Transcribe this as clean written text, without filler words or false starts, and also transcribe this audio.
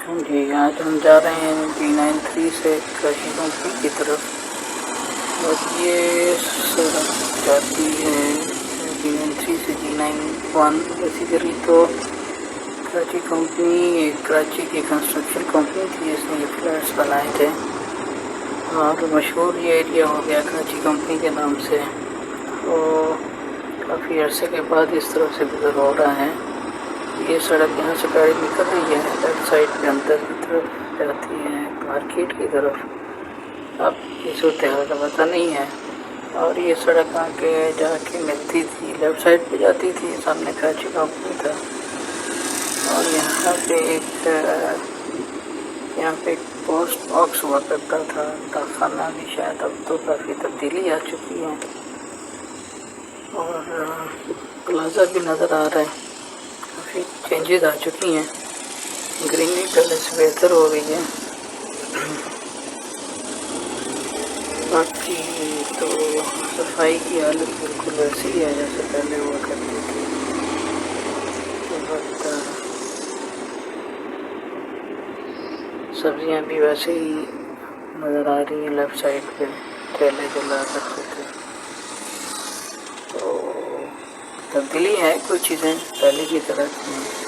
جی آج ہم جا رہے ہیں G93 سے کراچی کمپنی کی طرف، اور یہ سڑک جاتی ہے G93 سے G91۔ بیسیکلی تو کراچی کمپنی ایک کراچی کی کنسٹرکشن کمپنی تھی جس نے یہ فلیٹس بنائے تھے، اور مشہور یہ ایریا ہو گیا کراچی کمپنی کے نام سے۔ تو کافی عرصے کے بعد اس طرف سے گزر ہو رہا ہے۔ یہ سڑک یہاں سے گاڑی نکل رہی ہے، لیفٹ سائڈ پہ اندر کی طرف جاتی ہے مارکیٹ کی طرف، اب یہ صورتحال کا پتہ نہیں ہے۔ اور یہ سڑک آگے جا کے ملتی تھی، لیفٹ سائڈ پہ جاتی تھی، سامنے کراچی کمپنی تھا، اور یہاں پہ ایک پوسٹ باکس ہوا کرتا تھا، ڈاکخانہ بھی شاید، اب تو کافی تبدیلی آ چکی ہے، اور پلازا بھی نظر آ رہا ہے، کافی چینجز آ چکی ہیں، گرینری پہلے سے بہتر ہو گئی ہے۔ باقی تو صفائی کی حالت بالکل ویسی ہی ہے جیسے پہلے ہوا کرتی تھی، بٹ سبزیاں بھی ویسے ہی نظر آ رہی ہیں لیفٹ سائڈ پہ ٹھیلے جو لا کرتے تھے۔ تو تبدیلی ہے، کچھ چیزیں پہلے کی طرح تھیں۔